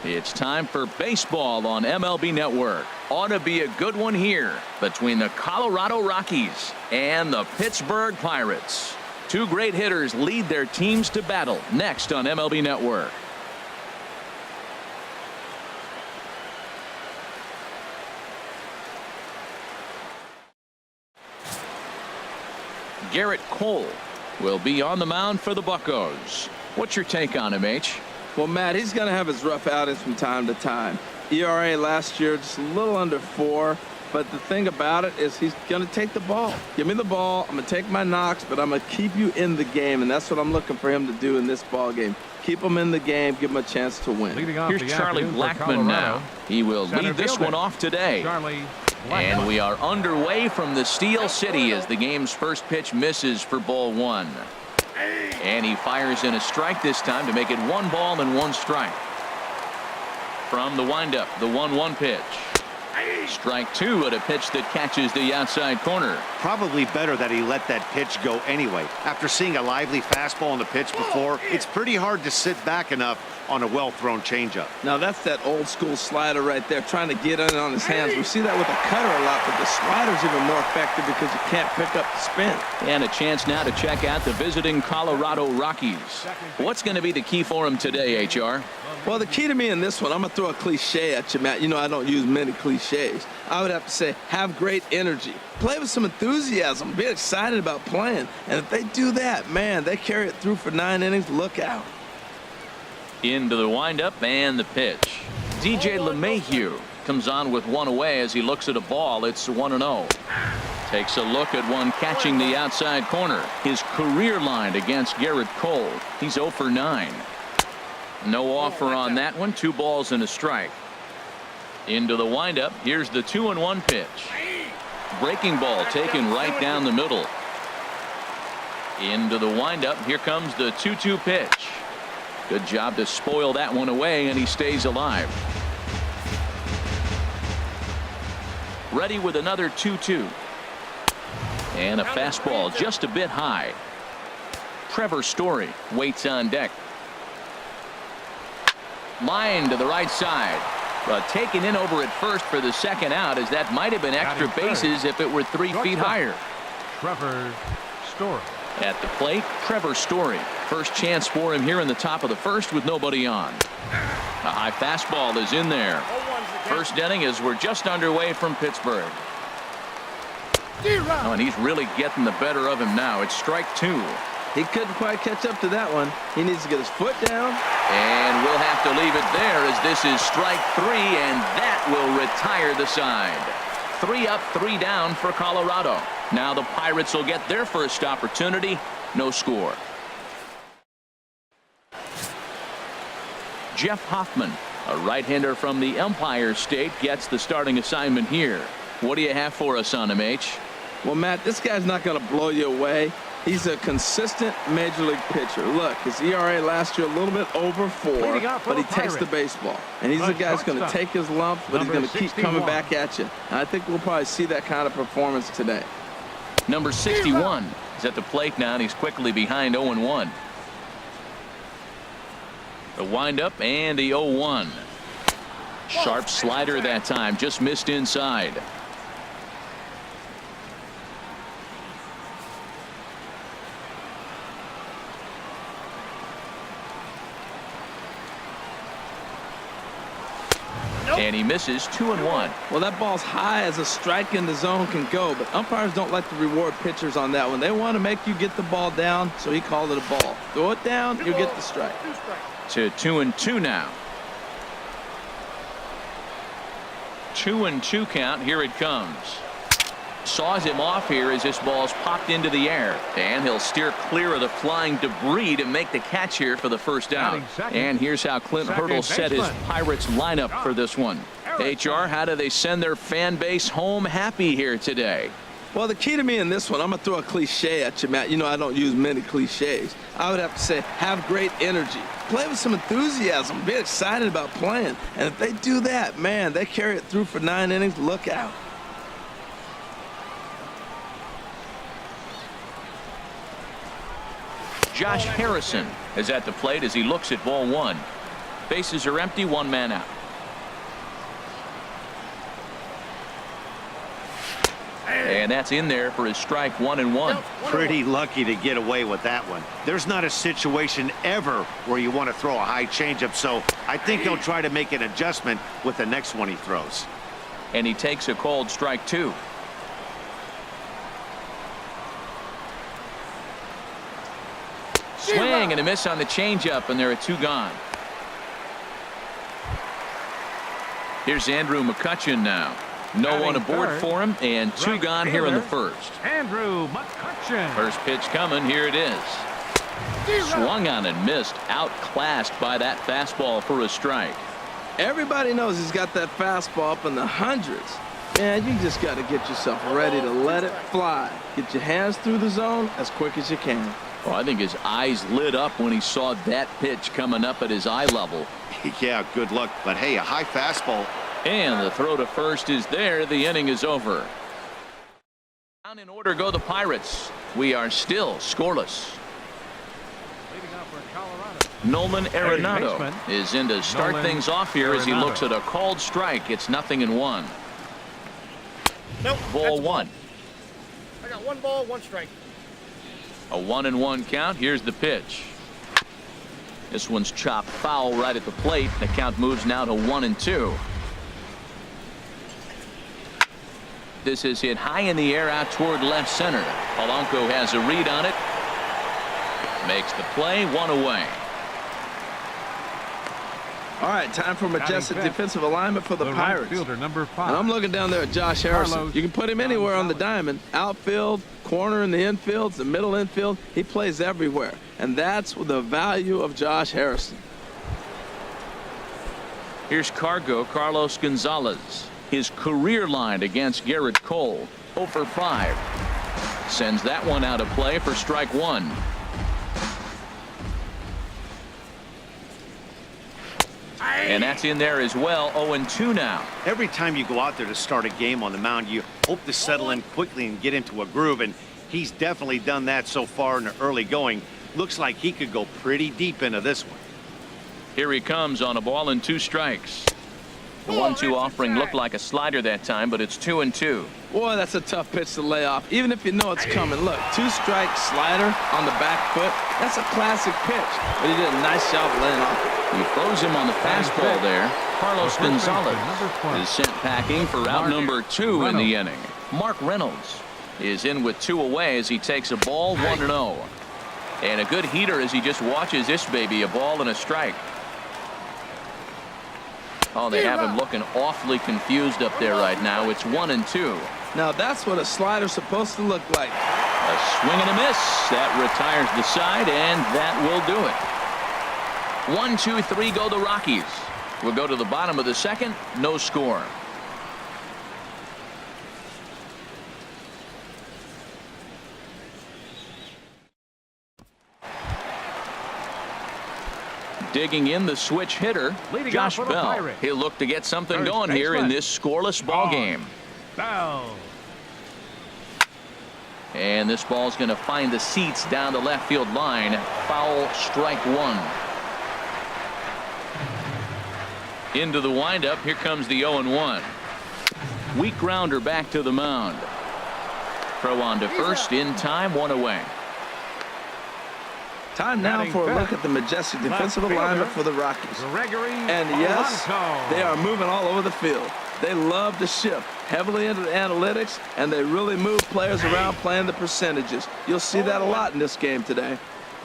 It's time for baseball on MLB Network. Ought to be a good one here between the Colorado Rockies and the Pittsburgh Pirates. Two great hitters lead their teams to battle next on MLB Network. Garrett Cole will be on the mound for the Buccos. What's your take on him, H? Well, Matt, he's going to have his rough outings from time to time. ERA last year just a little under 4. But the thing about it is he's going to take the ball. Give me the ball. I'm going to take my knocks, but I'm going to keep you in the game. And that's what I'm looking for him to do in this ball game. Keep him in the game. Give him a chance to win. Here's Charlie Blackmon now. He will lead this one off today. And we are underway from the Steel City as the game's first pitch misses for ball 1. And he fires in a strike this time to make it 1 ball and 1 strike. From the windup, the 1-1 pitch. Strike 2 at a pitch that catches the outside corner. Probably better that he let that pitch go anyway. After seeing a lively fastball on the pitch before, it's pretty hard to sit back enough on a well-thrown changeup. Now that's that old-school slider right there, trying to get in on his hands. We see that with a cutter a lot, but the slider's even more effective because you can't pick up the spin. And a chance now to check out the visiting Colorado Rockies. What's going to be the key for him today, HR? Well, the key to me in this one, I'm going to throw a cliche at you, Matt. You know I don't use many cliches. I would have to say have great energy. Play with some enthusiasm. Be excited about playing. And if they do that, man, they carry it through for 9 innings. Look out. Into the windup and the pitch. DJ LeMahieu comes on with 1 away as he looks at a ball. It's 1-0. Takes a look at one catching the outside corner. His career line against Garrett Cole. He's 0 for 9. No offer on that one. 2 balls and a strike. Into the windup. Here's the 2-1 pitch. Breaking ball taken right down the middle. Into the windup. Here comes the 2-2 pitch. Good job to spoil that one away, and he stays alive. Ready with another 2-2. And a fastball just a bit high. Trevor Story waits on deck. Line to the right side. But taken in over at first for the second out, as that might have been extra bases if it were 3 feet higher. Trevor Story. At the plate, Trevor Story. First chance for him here in the top of the first with nobody on. A high fastball is in there. First inning as we're just underway from Pittsburgh. Oh, and he's really getting the better of him now. It's strike 2. He couldn't quite catch up to that one. He needs to get his foot down. And we'll have to leave it there as this is strike 3, and that will retire the side. 3 up, 3 down for Colorado. Now the Pirates will get their first opportunity. No score. Jeff Hoffman, a right-hander from the Empire State, gets the starting assignment here. What do you have for us on him, H? Well, Matt, this guy's not going to blow you away. He's a consistent major league pitcher. Look, his ERA last year a little bit over 4, but he takes the baseball. And he's a guy who's going to take his lumps, but he's going to keep coming back at you. And I think we'll probably see that kind of performance today. Number 61 is at the plate now, and he's quickly behind 0-1. The windup and the 0-1. Sharp slider that time, just missed inside. And he misses 2-1. Well, that ball's high as a strike in the zone can go, but umpires don't like to reward pitchers on that one. They want to make you get the ball down, so he called it a ball. Throw it down, you get the strike. To 2-2 now. 2-2 count. Here it comes. Saws him off here as this ball's popped into the air, and he'll steer clear of the flying debris to make the catch here for the first out. And here's how Clint Hurdle set his Pirates lineup for this one. HR, how do they send their fan base home happy here today? Well, the key to me in this one, I'm going to throw a cliche at you, Matt. You know I don't use many cliches. I would have to say have great energy. Play with some enthusiasm. Be excited about playing. And if they do that, man, they carry it through for 9 innings. Look out. Josh Harrison is at the plate as he looks at ball 1. Bases are empty, one man out. And that's in there for his strike 1-1. Pretty lucky to get away with that one. There's not a situation ever where you want to throw a high changeup, so I think he'll try to make an adjustment with the next one he throws. And he takes a called strike 2. Swing and a miss on the changeup, and there are 2 gone. Here's Andrew McCutchen now. No one aboard for him, and 2 gone here in the first. Andrew McCutchen. First pitch coming. Here it is. Swung on and missed. Outclassed by that fastball for a strike. Everybody knows he's got that fastball up in the hundreds. Man, you just got to get yourself ready to let it fly. Get your hands through the zone as quick as you can. Well, I think his eyes lit up when he saw that pitch coming up at his eye level. Yeah, good luck. But hey, a high fastball. And the throw to first is there. The inning is over. Down in order go the Pirates. We are still scoreless. Leading off for Colorado. Nolan Arenado baseman, is in to start Nolan things off here as he Arenado. looks at a called strike. It's 0-1. Nope. Ball 1. I got 1 ball, 1 strike. A 1-1 count. Here's the pitch. This one's chopped foul right at the plate. The count moves now to 1-2. This is hit high in the air out toward left center. Polanco has a read on it. Makes the play, 1 away. All right, time for majestic defensive alignment for the Pirates. Fielder, number 5. And I'm looking down there at Josh Harrison. Carlos You can put him anywhere on the Gonzalez. diamond. Outfield, corner in the infield, the middle infield. He plays everywhere. And that's the value of Josh Harrison. Here's Carlos Gonzalez. His career line against Garrett Cole. 0 for 5. Sends that one out of play for strike 1. And that's in there as well. 0-2 now. Every time you go out there to start a game on the mound, you hope to settle in quickly and get into a groove, and he's definitely done that so far in the early going. Looks like he could go pretty deep into this one. Here he comes on a ball and 2 strikes. The 1-2 offering looked like a slider that time, but it's 2-2. Boy, that's a tough pitch to lay off, even if you know it's coming. Look, 2-strike slider on the back foot. That's a classic pitch, but he did a nice job laying off it. He throws him on the fastball there. Carlos The first Gonzalez baseman, number 12. is sent packing for out number 2 in the inning. Mark Reynolds is in with 2 away as he takes a ball, 1-0. And a good heater as he just watches this baby, a ball and a strike. Oh, they have him looking awfully confused up there right now. It's 1-2. Now, that's what a slider's supposed to look like. A swing and a miss. That retires the side, and that will do it. 1, 2, 3 go the Rockies. We'll go to the bottom of the second. No score. Digging in the switch hitter, Leading Josh off for the Bell. Pirates. He'll look to get something First going here in baseman. this scoreless ball game. Bell. And this ball's going to find the seats down the left field line. Foul, strike 1. Into the windup. Here comes the 0-1. Weak grounder back to the mound. Throw on to first in time, 1 away. Time now Batting for a look fifth. at the majestic defensive Left alignment fielder, for the Rockies. Gregory And yes, Polanco. they are moving all over the field. They love to shift heavily into the analytics, and they really move players around playing the percentages. You'll see that a lot in this game today.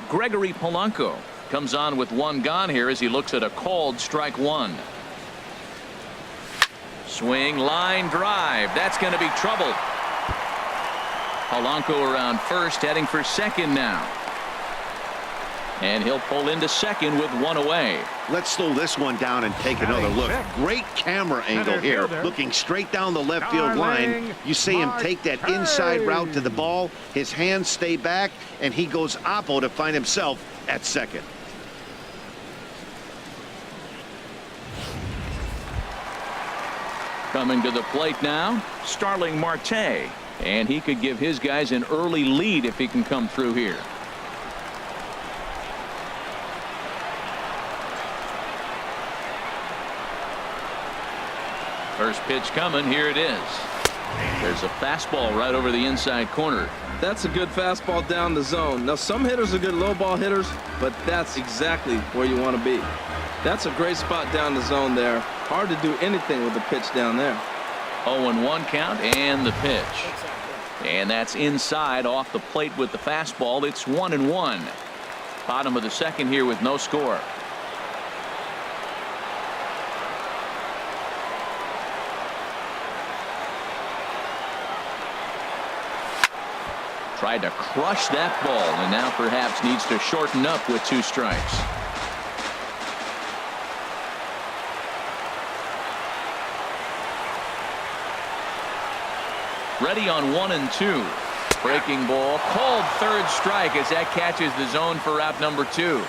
Gregory Polanco comes on with 1 gone here as he looks at a called strike 1. Swing, line drive. That's going to be trouble. Polanco around first, heading for second now. And he'll pull into second with 1 away. Let's slow this one down and take another look. Great camera angle here, looking straight down the left field line. You see him take that inside route to the ball. His hands stay back, and he goes oppo to find himself at second. Coming to the plate now, Starling Marte. And he could give his guys an early lead if he can come through here. First pitch coming. Here it is. There's a fastball right over the inside corner. That's a good fastball down the zone. Now, some hitters are good low ball hitters, but that's exactly where you want to be. That's a great spot down the zone there. Hard to do anything with the pitch down there. 0-1 count and the pitch. And that's inside off the plate with the fastball. It's 1-1. Bottom of the second here with no score. Tried to crush that ball and now perhaps needs to shorten up with 2 strikes. Ready on 1 and 2. Breaking ball called third strike as that catches the zone for out number 2.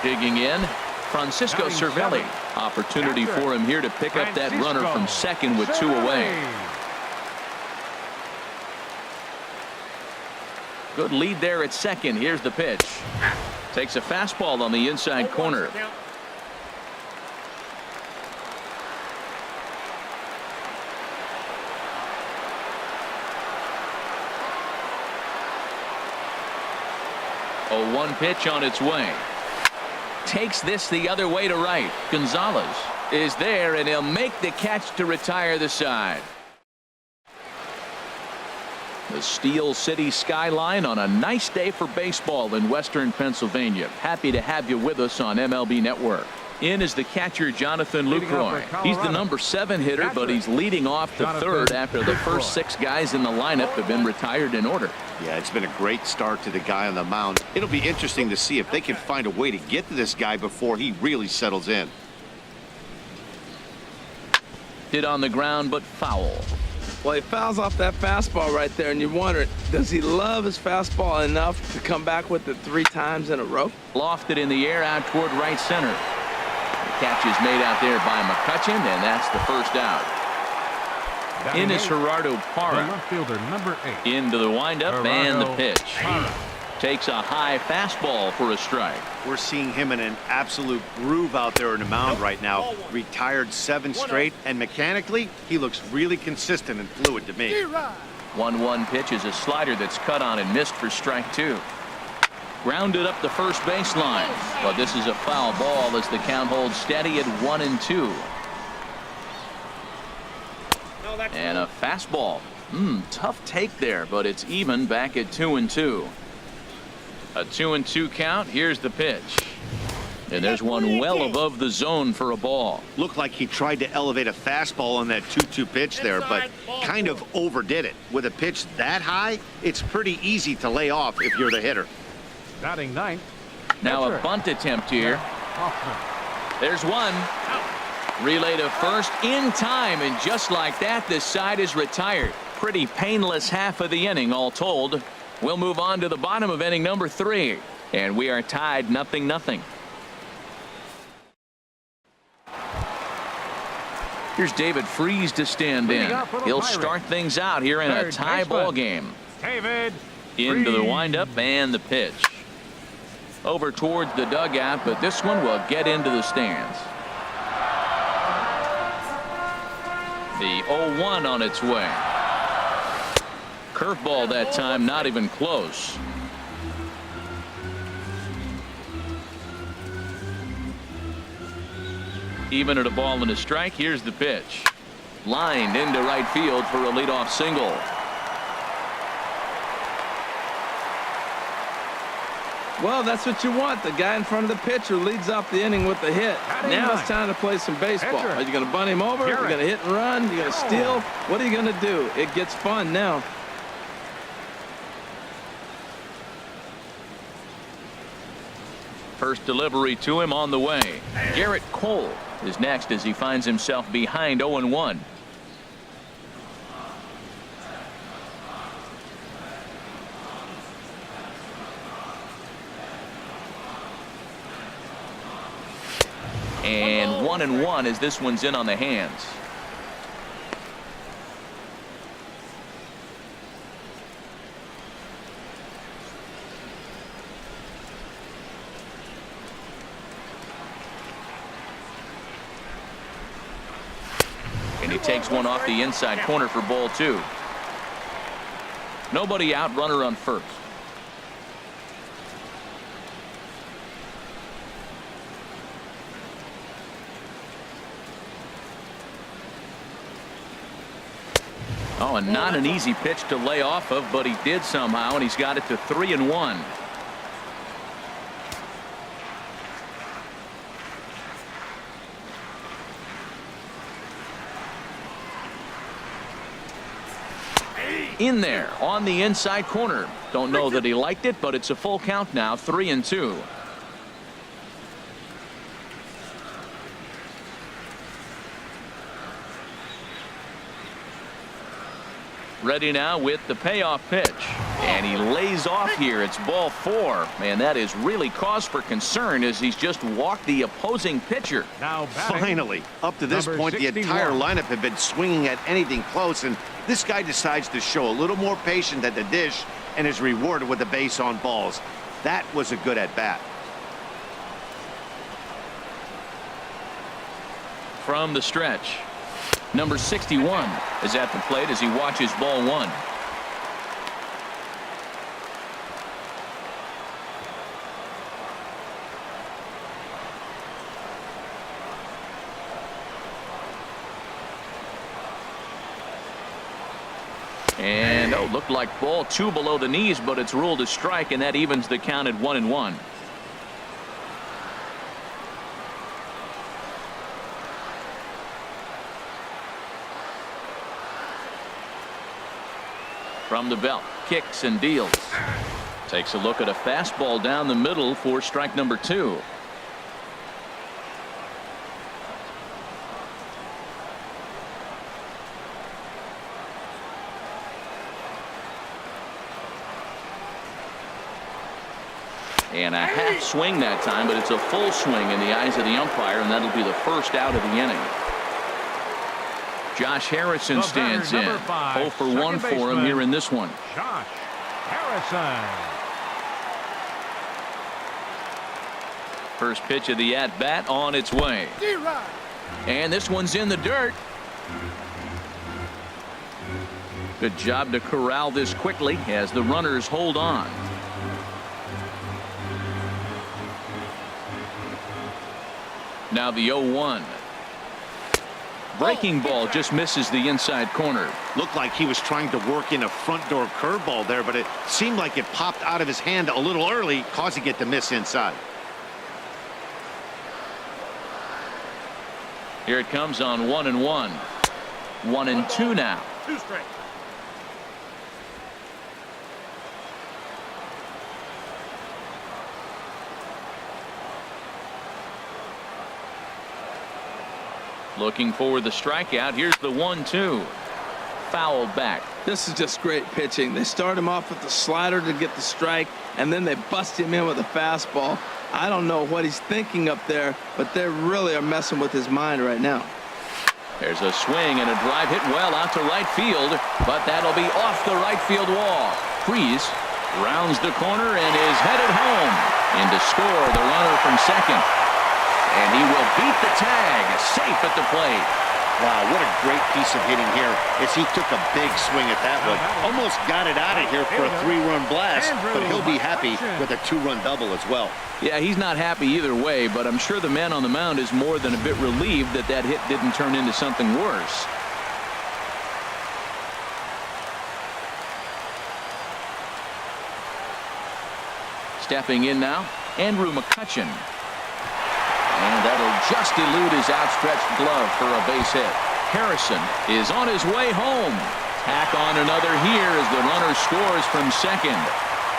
Digging in, Francisco Cervelli. Opportunity for him here to pick up that runner from second with 2 away. Good lead there at second. Here's the pitch. Takes a fastball on the inside corner. A 1 pitch on its way. Takes this the other way to right. Gonzalez is there, and he'll make the catch to retire the side. The Steel City skyline on a nice day for baseball in western Pennsylvania. Happy to have you with us on MLB Network. In is the catcher Jonathan Lucroy. He's the number 7 hitter, but he's leading off the third after the first 6 guys in the lineup have been retired in order. Yeah, it's been a great start to the guy on the mound. It'll be interesting to see if they can find a way to get to this guy before he really settles in. Hit on the ground, but foul. Well, he fouls off that fastball right there, and you wonder, does he love his fastball enough to come back with it 3 times in a row? Lofted in the air out toward right center. The catch is made out there by McCutchen, and that's the first out. In is Gerardo Parra. The left fielder, number 8. Into the windup and the pitch. Parra. Takes a high fastball for a strike. We're seeing him in an absolute groove out there in the mound right now. Retired 7 straight, and mechanically, he looks really consistent and fluid to me. 1-1 pitch is a slider that's cut on and missed for strike 2. Grounded up the first baseline, but this is a foul ball as the count holds steady at 1-2. And a fastball. Tough take there, but it's even back at 2-2. A 2-2 count. Here's the pitch. And there's one well above the zone for a ball. Looked like he tried to elevate a fastball on that 2-2 pitch there, but kind of overdid it. With a pitch that high, it's pretty easy to lay off if you're the hitter. Batting 9th. Now a bunt attempt here. There's one. Relay to first in time, and just like that, the side is retired. Pretty painless half of the inning, all told. We'll move on to the bottom of inning number 3, and we are tied 0-0. Here's David Freese to stand in. He'll start things out here in a tie ball game. David Into the windup and the pitch. Over towards the dugout, but this one will get into the stands. The 0-1 on its way. Curveball that time, not even close. Even at a ball and a strike. Here's the pitch. Lined into right field for a leadoff single. Well, that's what you want. The guy in front of the pitcher leads off the inning with the hit. Now it's time to play some baseball. Are you going to bunt him over? Are you going to hit and run? Are you going to steal? What are you going to do? It gets fun now. First delivery to him on the way. Garrett Cole is next as he finds himself behind 0-1. And 1-1 as this one's in on the hands. takes one off the inside corner for ball 2. Nobody out, runner on first. Oh, and not an easy pitch to lay off of, but he did somehow, and he's got it to 3-1. In there on the inside corner. Don't know that he liked it, but it's a full count now, 3-2. Ready now with the payoff pitch, and he lays off here. It's ball 4. Man, that is really cause for concern as he's just walked the opposing pitcher. Now finally, up to this point, the entire lineup had been swinging at anything close, and this guy decides to show a little more patience at the dish and is rewarded with a base on balls. That was a good at bat. From the stretch, number 61 is at the plate as he watches ball 1. And looked like ball 2 below the knees, but it's ruled a strike, and that evens the count at 1-1. From the belt, kicks and deals. Takes a look at a fastball down the middle for strike number 2. And a half swing that time, but it's a full swing in the eyes of the umpire, and that'll be the first out of the inning. Josh Harrison stands in. 0 for 1 for him here in this one. Josh Harrison. First pitch of the at-bat on its way. And this one's in the dirt. Good job to corral this quickly as the runners hold on. Now the 0-1. Breaking ball just misses the inside corner. Looked like he was trying to work in a front door curveball there, but it seemed like it popped out of his hand a little early, causing it to miss inside. Here it comes on 1-1. 1-2 now. 2 strikes. Looking for the strikeout. Here's the 1-2. Fouled back. This is just great pitching. They start him off with the slider to get the strike, and then they bust him in with a fastball. I don't know what he's thinking up there, but they really are messing with his mind right now. There's a swing and a drive hit well out to right field, but that'll be off the right field wall. Freeze rounds the corner and is headed home. In to score the runner from second. And he will beat the tag, safe at the plate. Wow, what a great piece of hitting here as he took a big swing at that one. Almost got it out of here for a 3-run blast, but he'll be happy with a 2-run double as well. Yeah, he's not happy either way, but I'm sure the man on the mound is more than a bit relieved that that hit didn't turn into something worse. Stepping in now, Andrew McCutchen. And that'll just elude his outstretched glove for a base hit. Harrison is on his way home. Tack on another here as the runner scores from second.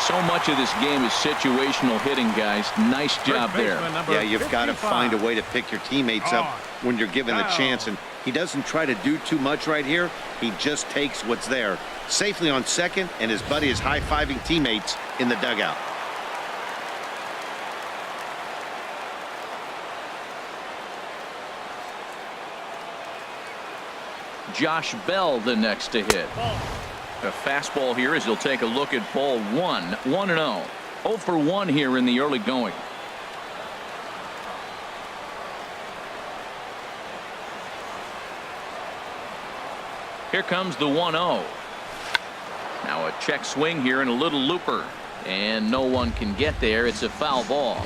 So much of this game is situational hitting, guys. Nice job there. Yeah, you've got to find a way to pick your teammates up when you're given the chance. And he doesn't try to do too much right here. He just takes what's there. Safely on second, and his buddy is high-fiving teammates in the dugout. Josh Bell the next to hit. A fastball here as he'll take a look at ball 1. 1-0. 0 for 1 here in the early going. Here comes the 1-0. Now a check swing here and a little looper. And no one can get there. It's a foul ball.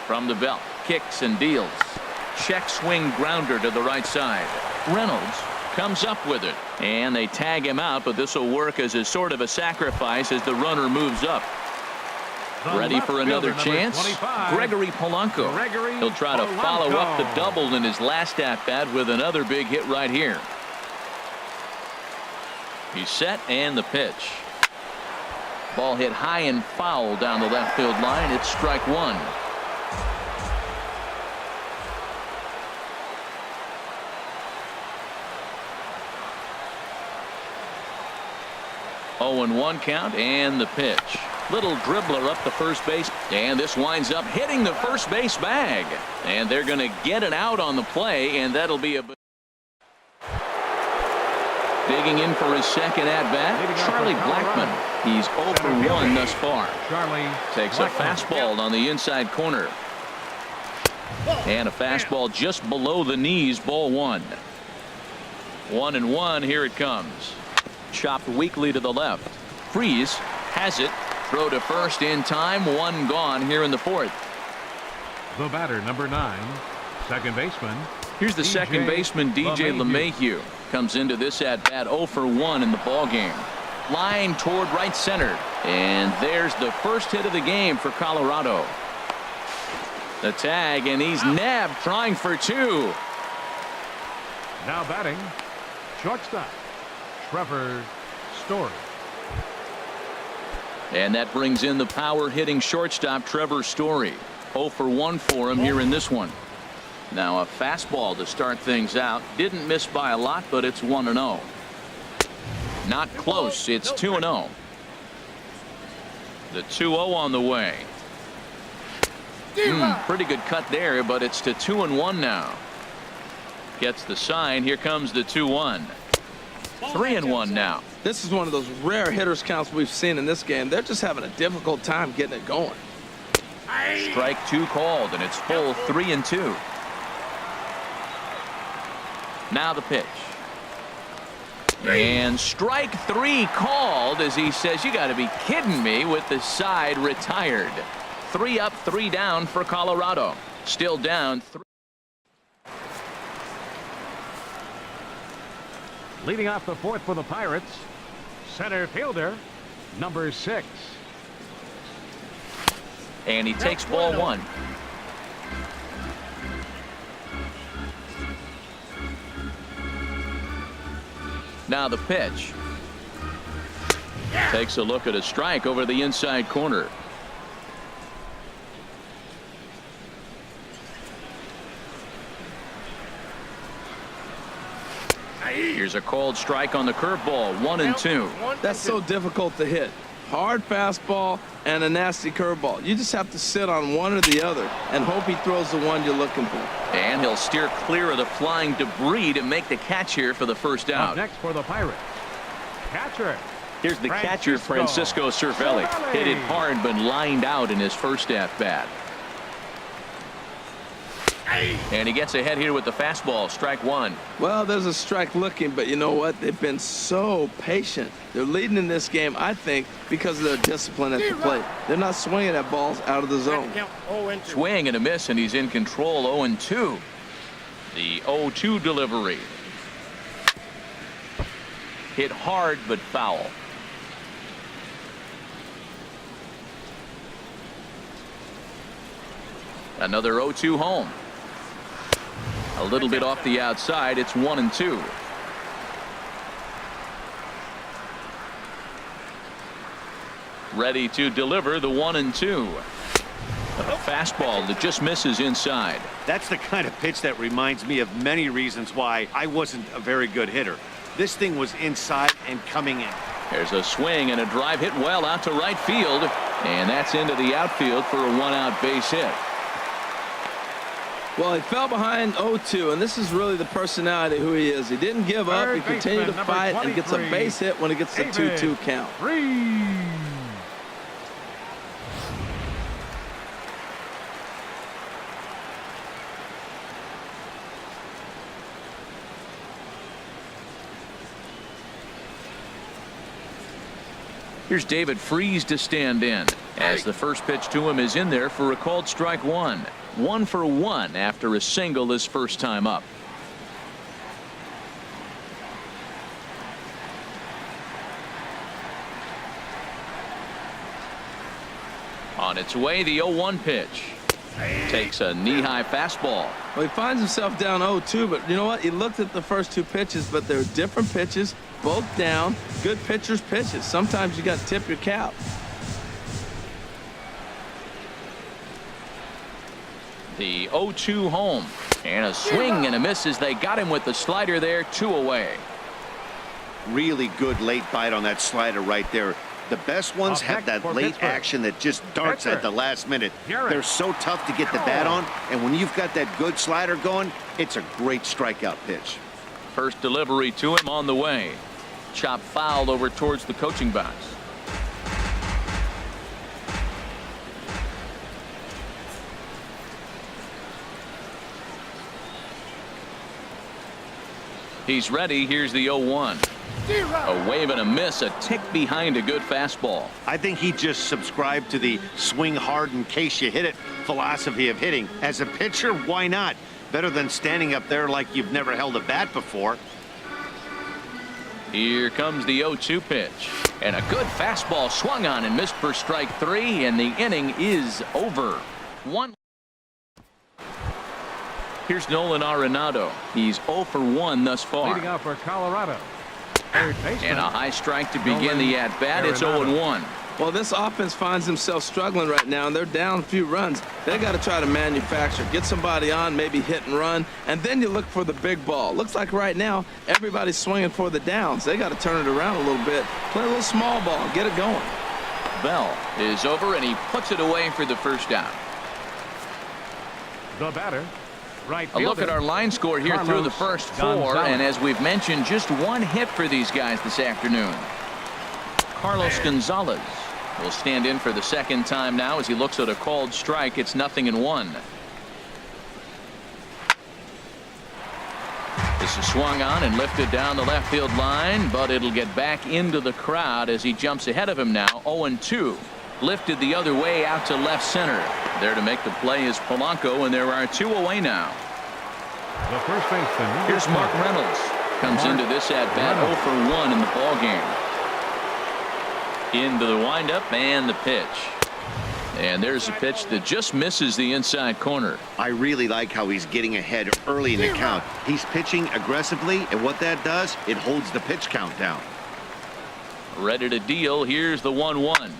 From the belt, kicks and deals. Check swing grounder to the right side. Reynolds comes up with it. And they tag him out, but this will work as a sort of a sacrifice as the runner moves up. Ready for another chance? Gregory Polanco. He'll try to follow up the double in his last at-bat with another big hit right here. He's set and the pitch. Ball hit high and foul down the left field line. It's strike one. Oh, and 1 count and the pitch. Little dribbler up the first base, and this winds up hitting the first base bag. And they're going to get it out on the play, and that'll be a... Digging in for his second at-bat, Charlie Blackmon. He's 0 for 1 thus far. Takes a fastball on the inside corner. And a fastball just below the knees, ball 1. 1-1, here it comes. Chopped weakly to the left. Freeze has it. Throw to first in time. 1 gone here in the 4th. The batter, number 9, second baseman. Here's the second baseman, DJ LeMahieu. Comes into this at bat 0 for 1 in the ball game. Line toward right center. And there's the first hit of the game for Colorado. The tag, and he's nabbed trying for 2. Now batting, shortstop, Trevor Story. And that brings in the power hitting shortstop Trevor Story. 0 for 1 for him here in this one. Now a fastball to start things out. Didn't miss by a lot, but it's 1-0. Not close. It's 2-0. The 2-0 on the way. Pretty good cut there, but it's to 2-1 now. Gets the sign. Here comes the 2-1. 3-1 now. This is one of those rare hitters counts we've seen in this game. They're just having a difficult time getting it going. Strike 2 called, and it's full 3-2. Now the pitch. And strike 3 called as he says, you got to be kidding me, with the side retired. 3 up, 3 down for Colorado. Still down 3. Leading off the 4th for the Pirates, center fielder, number 6. And he takes ball 1. Now the pitch. Takes a look at a strike over the inside corner. Here's a called strike on the curveball. 1-2. That's so difficult to hit. Hard fastball and a nasty curveball. You just have to sit on one or the other and hope he throws the one you're looking for. And he'll steer clear of the flying debris to make the catch here for the first out. Up next for the Pirates, catcher. Here's the catcher, Francisco Cervelli. Hit it hard but lined out in his first at bat. And he gets ahead here with the fastball. Strike 1. Well, there's a strike looking, but you know what? They've been so patient. They're leading in this game, I think, because of their discipline at the plate. They're not swinging at balls out of the zone. Swing and a miss, and he's in control. 0-2. The 0-2 delivery. Hit hard but foul. Another 0-2 home. A little bit off the outside. It's 1-2. Ready to deliver the 1-2. A fastball that just misses inside. That's the kind of pitch that reminds me of many reasons why I wasn't a very good hitter. This thing was inside and coming in. There's a swing and a drive hit well out to right field. And that's into the outfield for a 1-out base hit. Well, he fell behind 0-2, and this is really the personality who he is. He didn't give up. He continued to fight and gets a base hit when he gets the 2-2 count. Here's David Freese to stand in, as the first pitch to him is in there for a called strike one. 1 for 1 after a single his first time up. On its way, the 0-1 pitch. Takes a knee-high fastball. Well, he finds himself down 0-2, but you know what? He looked at the first two pitches, but they're different pitches, both down. Good pitchers' pitches. Sometimes you got to tip your cap. The 0-2 home. And a swing and a miss as they got him with the slider there, 2 away. Really good late bite on that slider right there. The best ones have that late action that just darts at the last minute. They're so tough to get the bat on, and when you've got that good slider going, it's a great strikeout pitch. First delivery to him on the way. Chop fouled over towards the coaching box. He's ready. Here's the 0-1. A wave and a miss, a tick behind a good fastball. I think he just subscribed to the swing hard in case you hit it philosophy of hitting. As a pitcher, why not? Better than standing up there like you've never held a bat before. Here comes the 0-2 pitch. And a good fastball swung on and missed for strike 3, and the inning is over. 1. Here's Nolan Arenado. He's 0 for 1 thus far. Leading off for Colorado. And a high strike to begin the at-bat. It's 0-1. Well, this offense finds themselves struggling right now, and they're down a few runs. They got to try to manufacture, get somebody on, maybe hit and run, and then you look for the big ball. Looks like right now everybody's swinging for the downs. They got to turn it around a little bit, play a little small ball, and get it going. Bell is over, and he puts it away for the first down. The batter. Right a look at our line score here through the first 4, and as we've mentioned, just 1 hit for these guys this afternoon. Carlos Gonzalez will stand in for the second time now as he looks at a called strike. It's 0-1. This is swung on and lifted down the left field line, but it'll get back into the crowd as he jumps ahead of him now. 0-2. Lifted the other way out to left center. There to make the play is Polanco, and there are 2 away now. The first baseman. Here's Mark Reynolds. Comes into this at bat 0 for 1 in the ball game. Into the windup and the pitch. And there's a pitch that just misses the inside corner. I really like how he's getting ahead early in the count. He's pitching aggressively, and what that does, it holds the pitch count down. Ready to deal. Here's the 1-1.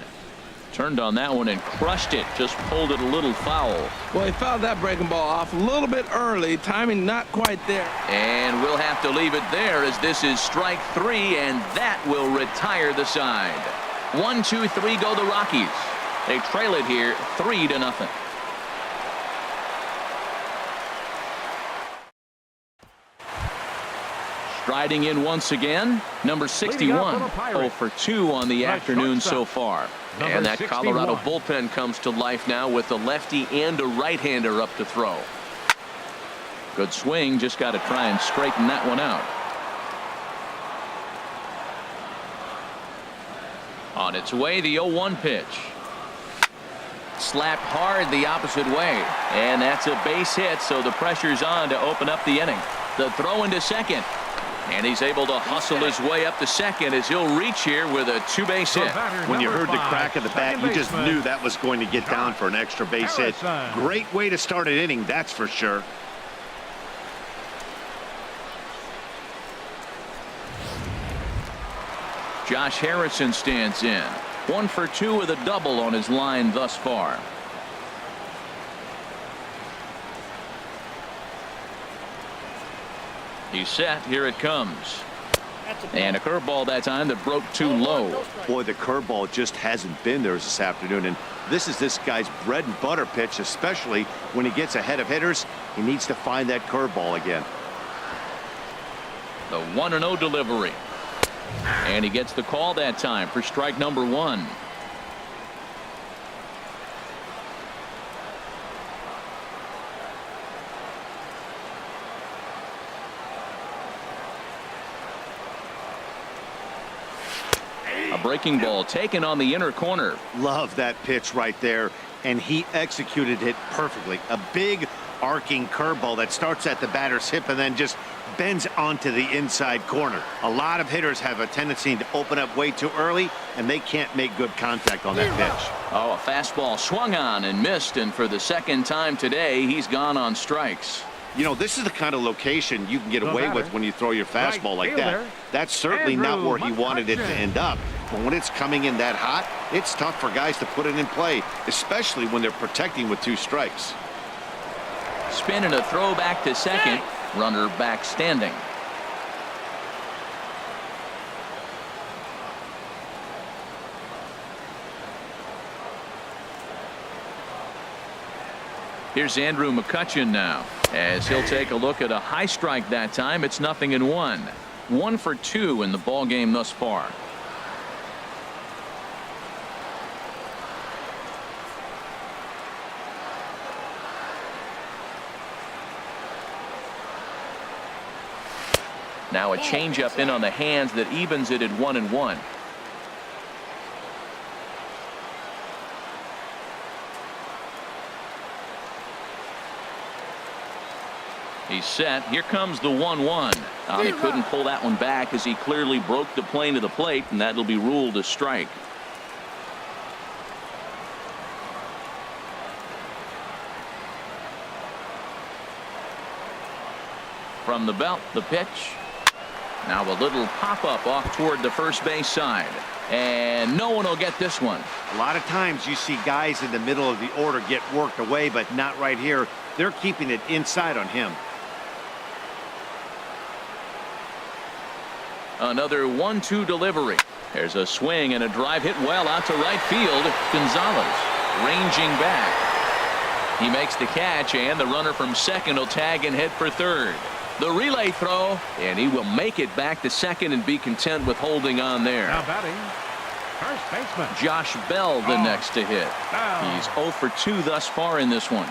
Turned on that one and crushed it. Just pulled it a little foul. Well, he fouled that breaking ball off a little bit early. Timing not quite there. And we'll have to leave it there as this is strike 3, and that will retire the side. 1, 2, 3 go the Rockies. They trail it here 3-0. Striding in once again, number 61. 0 for 2 on the afternoon so far. And that Colorado bullpen comes to life now with a lefty and a right-hander up to throw. Good swing, just got to try and straighten that one out. On its way, the 0-1 pitch. Slapped hard the opposite way, and that's a base hit, so the pressure's on to open up the inning. The throw into second, and he's able to hustle his way up to second as he'll reach here with a 2-base hit. When you heard the crack of the bat, you just knew that was going to get down for an extra base hit. Great way to start an inning, that's for sure. Josh Harrison stands in. 1 for 2 with a double on his line thus far. He's set. Here it comes. And a curveball that time that broke too low. Boy, the curveball just hasn't been there this afternoon, and this is this guy's bread and butter pitch, especially when he gets ahead of hitters. He needs to find that curveball again. The 1-0 delivery. And he gets the call that time for strike number 1. A breaking ball taken on the inner corner. Love that pitch right there, and he executed it perfectly. A big arcing curveball that starts at the batter's hip and then just bends onto the inside corner. A lot of hitters have a tendency to open up way too early, and they can't make good contact on that pitch. Oh, a fastball swung on and missed, and for the second time today, he's gone on strikes. You know, this is the kind of location you can get away with when you throw your fastball like that. That's certainly not where he wanted it to end up. But when it's coming in that hot, it's tough for guys to put it in play, especially when they're protecting with 2 strikes. Spin and a throw back to second. Runner back standing. Here's Andrew McCutchen now, as he'll take a look at a high strike that time. It's 0-1. 1 for 2 in the ball game thus far. Now a changeup in on the hands that evens it at 1-1. He's set. Here comes the 1-1. He couldn't pull that one back as he clearly broke the plane of the plate, and that'll be ruled a strike. From the belt, the pitch. Now a little pop-up off toward the first base side. And no one will get this one. A lot of times you see guys in the middle of the order get worked away, but not right here. They're keeping it inside on him. Another 1-2 delivery. There's a swing and a drive hit well out to right field. Gonzalez ranging back. He makes the catch, and the runner from second will tag and head for third. The relay throw, and he will make it back to second and be content with holding on there. Now batting, first baseman Josh Bell the next to hit. He's 0 for 2 thus far in this one.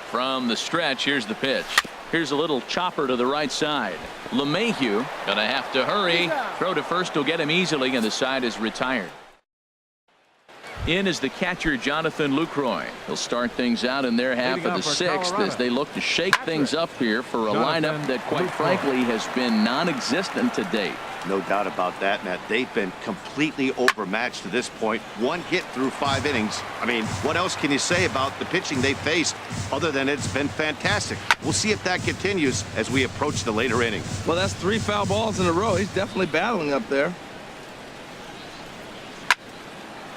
From the stretch, here's the pitch. Here's a little chopper to the right side. LeMahieu gonna have to hurry. Throw to first will get him easily, and the side is retired. In is the catcher, Jonathan Lucroy. He'll start things out in their half of the 6th as they look to shake things up here for a lineup that, quite frankly, has been non-existent to date. No doubt about that, Matt. They've been completely overmatched to this point. 1 hit through 5 innings. I mean, what else can you say about the pitching they faced other than it's been fantastic? We'll see if that continues as we approach the later innings. Well, that's 3 foul balls in a row. He's definitely battling up there.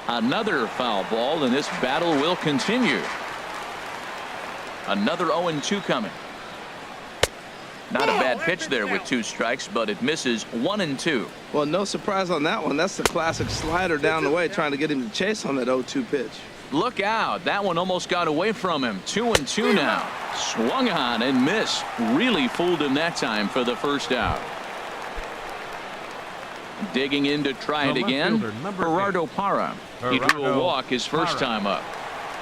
Another foul ball, and this battle will continue. Another 0-2 coming. Not a bad pitch there with 2 strikes, but it misses 1-2. Well, no surprise on that one. That's the classic slider down the way, trying to get him to chase on that 0-2 pitch. Look out. That one almost got away from him. 2-2 now. Swung on and missed. Really fooled him that time for the first out. Digging in to try it again, Gerardo Parra. He drew a walk his first time up.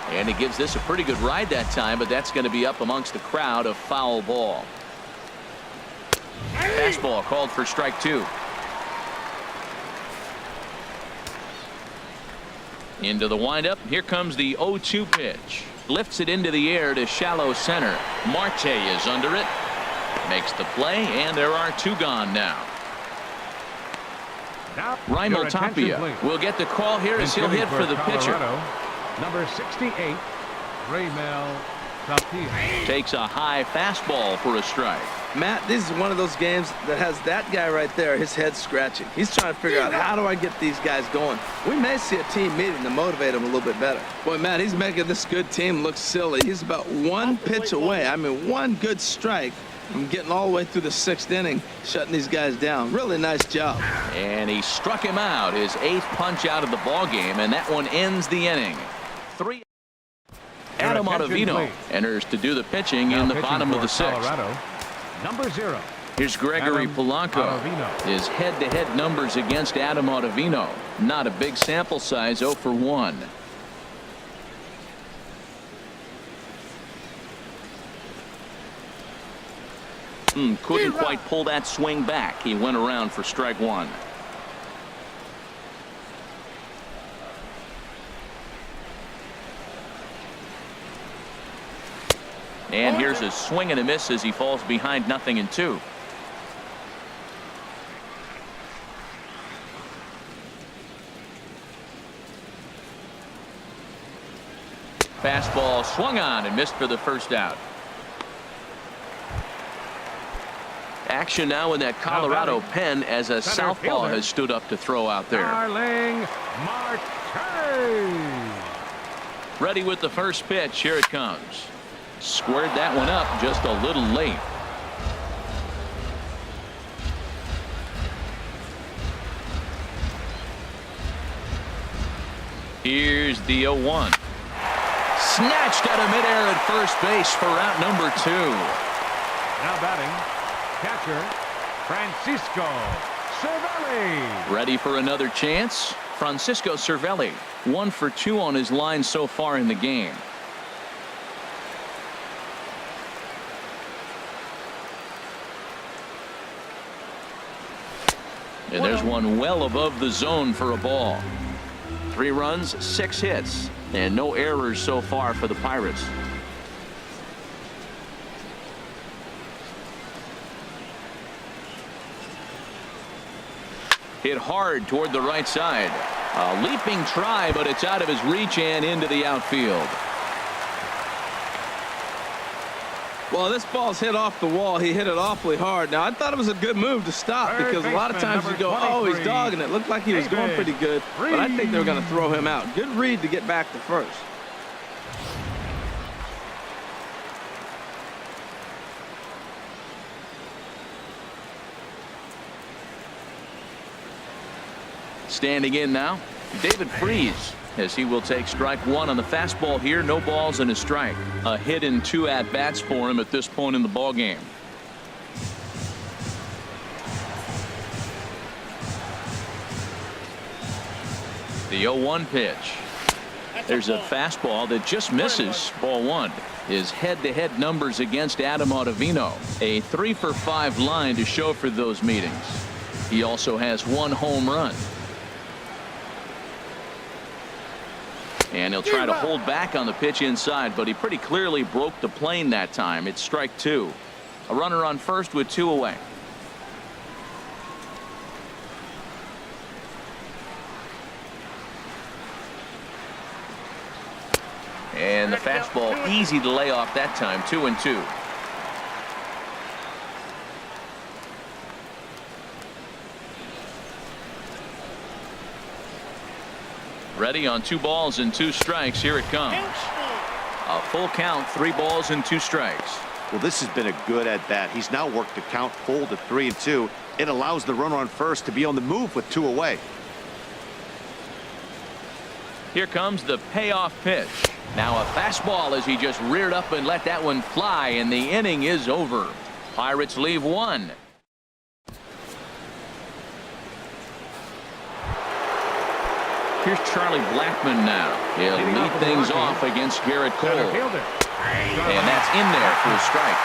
And he gives this a pretty good ride that time, but that's going to be up amongst the crowd. A foul ball. Fastball called for strike 2. Into the windup. Here comes the 0-2 pitch. Lifts it into the air to shallow center. Marte is under it. Makes the play, and there are 2 gone now. Raimel Tapia will get the call here as he'll hit for the pitcher. Number 68, Raimel Tapia. Takes a high fastball for a strike. Matt, this is one of those games that has that guy right there, his head scratching. He's trying to figure out, how do I get these guys going? We may see a team meeting to motivate him a little bit better. Boy, Matt, he's making this good team look silly. He's about 1 pitch away. I mean, 1 good strike from getting all the way through the 6th inning, shutting these guys down. Really nice job. And he struck him out, his 8th punch out of the ball game, and that one ends the inning. 3. Adam Ottavino enters to do the pitching in the bottom of the 6th. Number 0. Here's Gregory Polanco. His head-to-head numbers against Adam Ottavino. Not a big sample size, 0 for 1. Couldn't quite pull that swing back. He went around for strike one. And here's a swing and a miss as he falls behind 0-2. Fastball swung on and missed for the first out. Action now in that Colorado pen as a southpaw has stood up to throw out there. Ready with the first pitch. Here it comes. Squared that one up just a little late. Here's the 0-1. Snatched out of midair at first base for out number 2. Now batting, catcher Francisco Cervelli. Ready for another chance. Francisco Cervelli, 1 for 2 on his line so far in the game. And there's one well above the zone for a ball. 3 runs, 6 hits, and no errors so far for the Pirates. Hit hard toward the right side. A leaping try, but it's out of his reach and into the outfield. Well, this ball's hit off the wall. He hit it awfully hard. Now, I thought it was a good move to stop because a lot of times you go, oh, he's dogging it. Looked like he was going pretty good, but I think they were going to throw him out. Good read to get back to first. Standing in now, David Freese, as he will take strike 1 on the fastball here. No balls and a strike. A hit and 2 at-bats for him at this point in the ball game. The 0-1 pitch. There's a fastball that just misses. Ball 1. His head-to-head numbers against Adam Ottavino. A 3 for 5 line to show for those meetings. He also has 1 home run. And he'll try to hold back on the pitch inside, but he pretty clearly broke the plane that time. It's strike 2. A runner on first with 2 away. And the fastball easy to lay off that time. 2-2. Ready on 2 balls and 2 strikes. Here it comes. A full count, 3 balls and 2 strikes. Well, this has been a good at bat. He's now worked the count full to 3-2. It allows the runner on first to be on the move with 2 away. Here comes the payoff pitch. Now a fastball as he just reared up and let that one fly, and the inning is over. Pirates leave 1. Here's Charlie Blackmon now. He'll lead things off against Garrett Cole. And that's in there for a strike.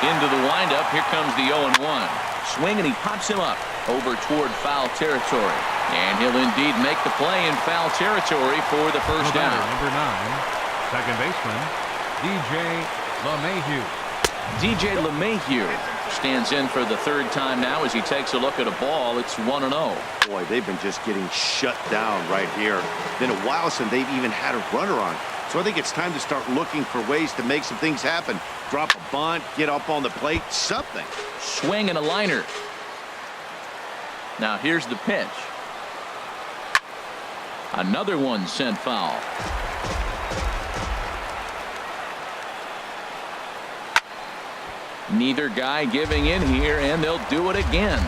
Into the windup. Here comes the 0-1. Swing, and he pops him up over toward foul territory. And he'll indeed make the play in foul territory for the first down. Number 9, second baseman, DJ LeMahieu. DJ LeMahieu stands in for the 3rd time now as he takes a look at a ball. It's 1-0. Boy, they've been just getting shut down right here. Been a while since they've even had a runner on. So I think it's time to start looking for ways to make some things happen. Drop a bunt, get up on the plate, something. Swing and a liner. Now here's the pitch. Another one sent foul. Neither guy giving in here, and they'll do it again.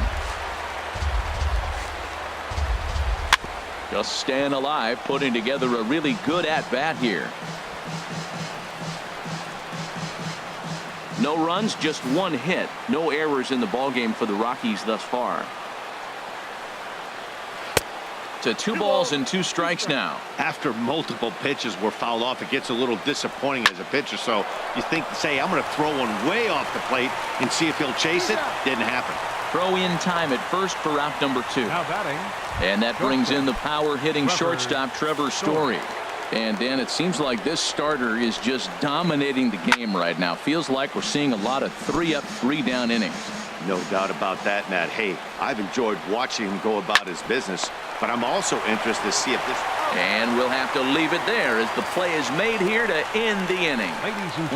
Just staying alive, putting together a really good at-bat here. No runs, just 1 hit. No errors in the ballgame for the Rockies thus far. To 2 balls and 2 strikes now. After multiple pitches were fouled off, it gets a little disappointing as a pitcher. So you think, say, I'm going to throw one way off the plate and see if he'll chase it. Didn't happen. Throw in time at first for out number 2. Now batting. And that brings in the power hitting shortstop Trevor Story. And Dan, it seems like this starter is just dominating the game right now. Feels like we're seeing a lot of 3-up, 3-down innings. No doubt about that, Matt. Hey, I've enjoyed watching him go about his business, but I'm also interested to see if this... And we'll have to leave it there as the play is made here to end the inning.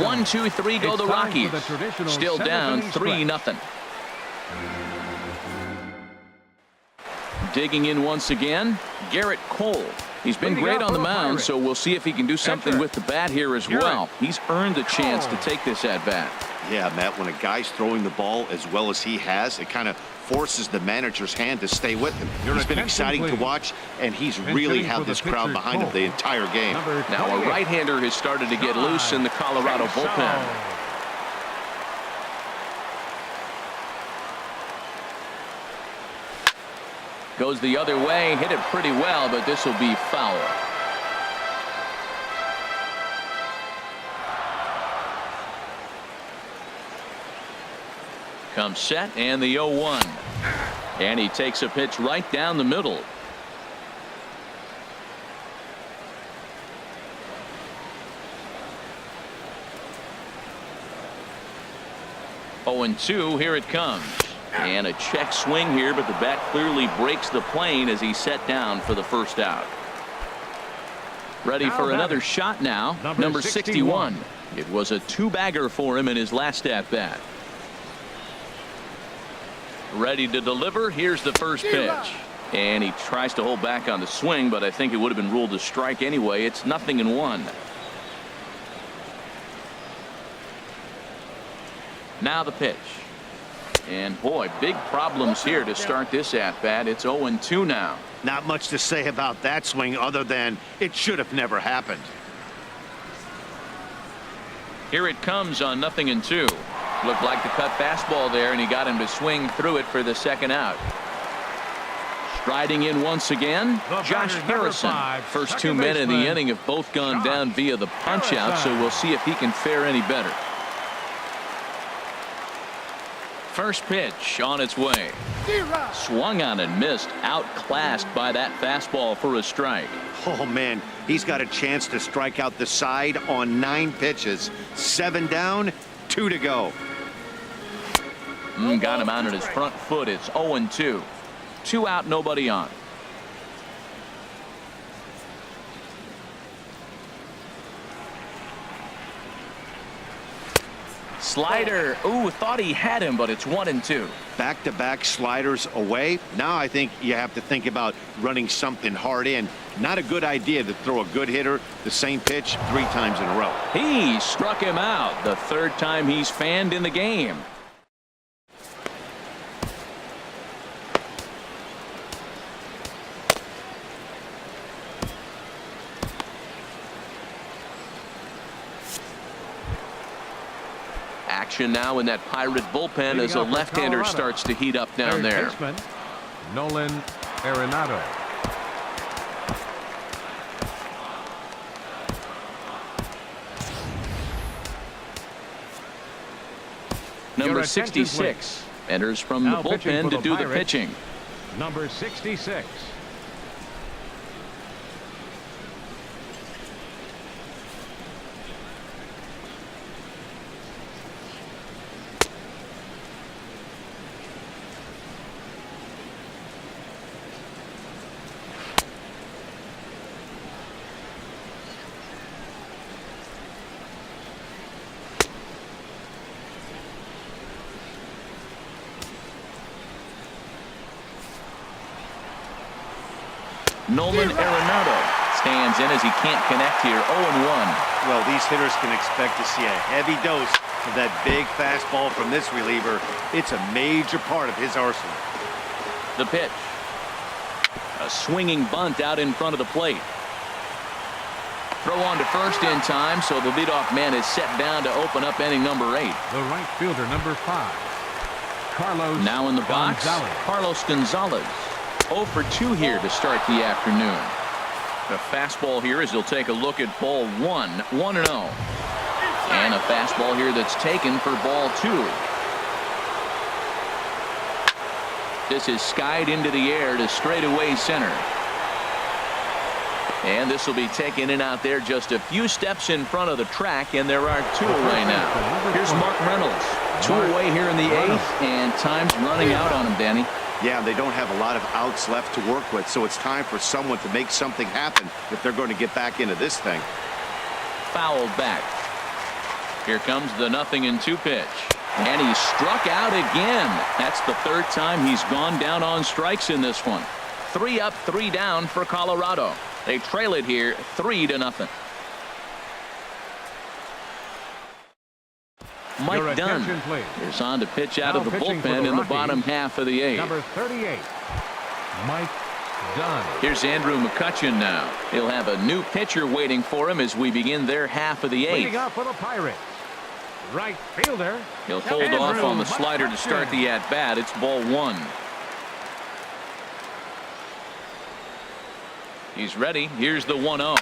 1, 2, 3 go the Rockies. Still down 3-0. Digging in once again, Garrett Cole. He's been great on the mound, so we'll see if he can do something with the bat here as well. He's earned the chance to take this at bat. Yeah, Matt, when a guy's throwing the ball as well as he has, it kind of forces the manager's hand to stay with him. It's been exciting to watch, and he's really had this crowd behind him the entire game. Now a right-hander has started to get loose in the Colorado bullpen. Goes the other way, hit it pretty well, but this will be foul. Comes set and the 0-1. And he takes a pitch right down the middle. Oh, and 2, here it comes. And a check swing here, but the bat clearly breaks the plane as he's set down for the first out. Ready for another shot now. Number 61. It was a 2-bagger for him in his last at bat. Ready to deliver. Here's the first pitch. And he tries to hold back on the swing, but I think it would have been ruled a strike anyway. It's 0-1. Now the pitch. And boy, big problems here to start this at bat. It's 0-2 now. Not much to say about that swing other than it should have never happened. Here it comes on 0-2. Looked like the cut fastball there, and he got him to swing through it for the second out. Striding in once again, Josh Harrison. First 2 men in the inning have both gone down via the punch out, so we'll see if he can fare any better. First pitch on its way. Swung on and missed. Outclassed by that fastball for a strike. Oh, man, he's got a chance to strike out the side on 9 pitches. 7 down, 2 to go. Got him out on his front foot. It's 0-2. 2 out, nobody on. Slider. Ooh, thought he had him, but it's 1-2. Back-to-back sliders away. Now I think you have to think about running something hard in. Not a good idea to throw a good hitter the same pitch 3 times in a row. He struck him out. The 3rd time he's fanned in the game. Action now in that Pirate bullpen as a left-hander starts to heat up down there. Baseman, Nolan Arenado. Number 66 enters from the bullpen to do the pitching. Number 66. Nolan Arenado stands in as he can't connect here. 0-1. Well, these hitters can expect to see a heavy dose of that big fastball from this reliever. It's a major part of his arsenal. The pitch. A swinging bunt out in front of the plate. Throw on to first in time, so the leadoff man is set down to open up inning number 8. The right fielder, number 5. Carlos. Now in the box, Gonzalez. Carlos Gonzalez. 0 for 2 here to start the afternoon. The fastball here as he'll take a look at ball 1, 1-0. And a fastball here that's taken for ball 2. This is skied into the air to straightaway center. And this will be taken in out there just a few steps in front of the track, and there are 2 away now. Here's Mark Reynolds. 2 away here in the 8th, and time's running out on him, Danny. Yeah, they don't have a lot of outs left to work with, so it's time for someone to make something happen if they're going to get back into this thing. Fouled back. Here comes the 0-2 pitch. And he's struck out again. That's the 3rd time he's gone down on strikes in this one. 3 up, 3 down for Colorado. They trail it here 3-0. Mike Dunn is on to pitch out of the bullpen in the bottom half of the 8th. Number 38, Mike Dunn. Here's Andrew McCutchen now. He'll have a new pitcher waiting for him as we begin their half of the 8th. Leading off for the Pirates, right fielder. He'll hold off on the slider to start the at-bat. It's ball 1. He's ready. Here's the 1-0.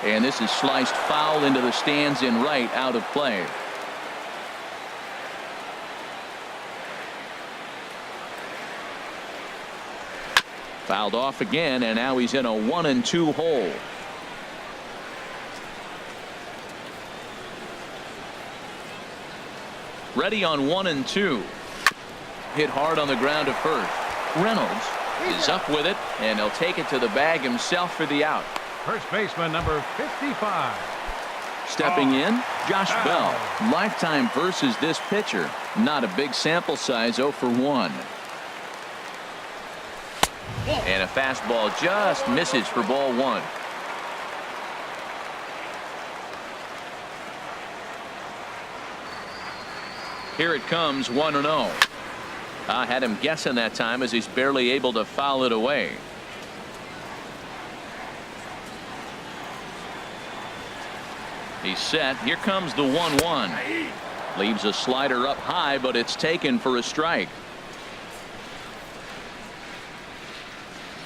And this is sliced foul into the stands in right, out of play. Fouled off again, and now he's in a 1-2 hole. Ready on 1-2. Hit hard on the ground to first. Reynolds is up with it, and he'll take it to the bag himself for the out. First baseman number 55. Stepping in, Josh Bell. Lifetime versus this pitcher. Not a big sample size, 0 for 1. And a fastball just misses for ball 1. Here it comes, 1-0. I had him guessing that time as he's barely able to foul it away. He's set. Here comes the 1-1. Leaves a slider up high, but it's taken for a strike.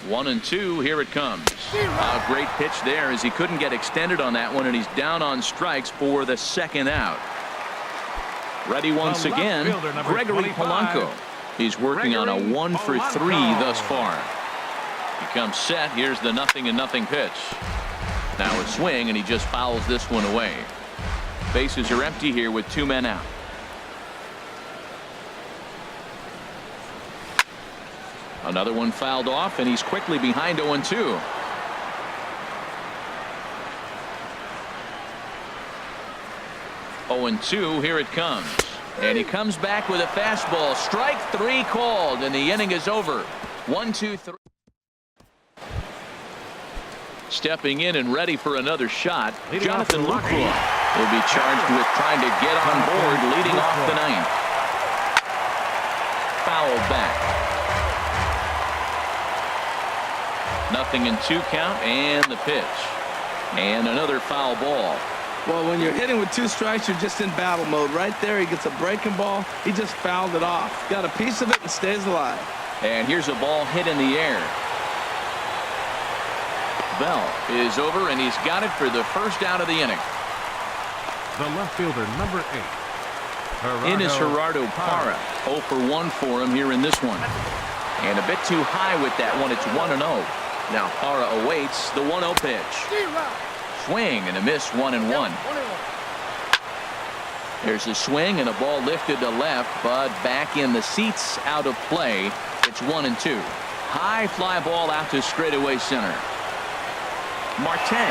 1-2. Here it comes. A great pitch there as he couldn't get extended on that one, and he's down on strikes for the 2nd out. Ready once again, Gregory Polanco. He's working on a 1 for 3 thus far. He comes set. Here's the 0-0 pitch. Now a swing, and he just fouls this one away. Bases are empty here with 2 men out. Another one fouled off, and he's quickly behind 0-2. Here it comes. And he comes back with a fastball. Strike 3 called, and the inning is over. 1-2-3. Stepping in and ready for another shot, Jonathan Lucroy will be charged with trying to get on board leading off the 9th. Fouled back. 0-2 count, and the pitch. And another foul ball. Well, when you're hitting with 2 strikes, you're just in battle mode. Right there, he gets a breaking ball. He just fouled it off. Got a piece of it and stays alive. And here's a ball hit in the air. Bell is over, and he's got it for the 1st out of the inning. The left fielder, number 8. In is Gerardo Parra. 0 for 1 for him here in this one. And a bit too high with that one. It's 1-0. Now Parra awaits the 1-0 pitch. Swing and a miss, 1-1. There's a swing and a ball lifted to left, but back in the seats, out of play. It's 1-2. High fly ball out to straightaway center. Marte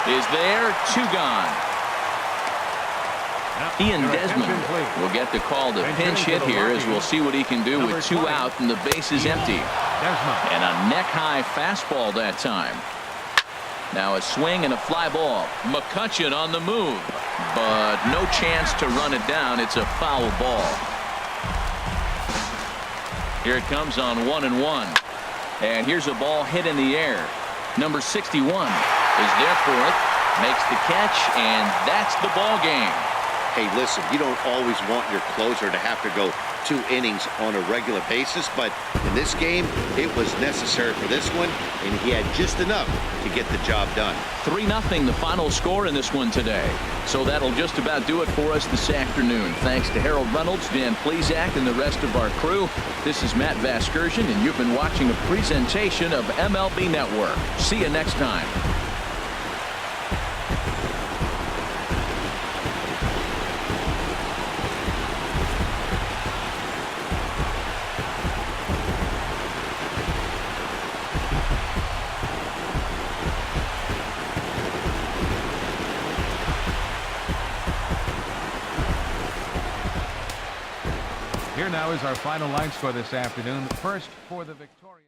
is there, 2 gone. Ian Desmond will get the call to pinch hit here as we'll see what he can do with 2 out and the base is empty. And a neck-high fastball that time. Now a swing and a fly ball. McCutchen on the move, but no chance to run it down. It's a foul ball. Here it comes on 1-1. And here's a ball hit in the air. Number 61 is there for it. Makes the catch, and that's the ball game. Hey, listen, you don't always want your closer to have to go 2 innings on a regular basis, but in this game, it was necessary for this one, and he had just enough to get the job done. 3-0 the final score in this one today. So that'll just about do it for us this afternoon. Thanks to Harold Reynolds, Dan Plesac, and the rest of our crew. This is Matt Vasgersian, and you've been watching a presentation of MLB Network. See you next time. Here now is our final line score this afternoon. First for the victorious.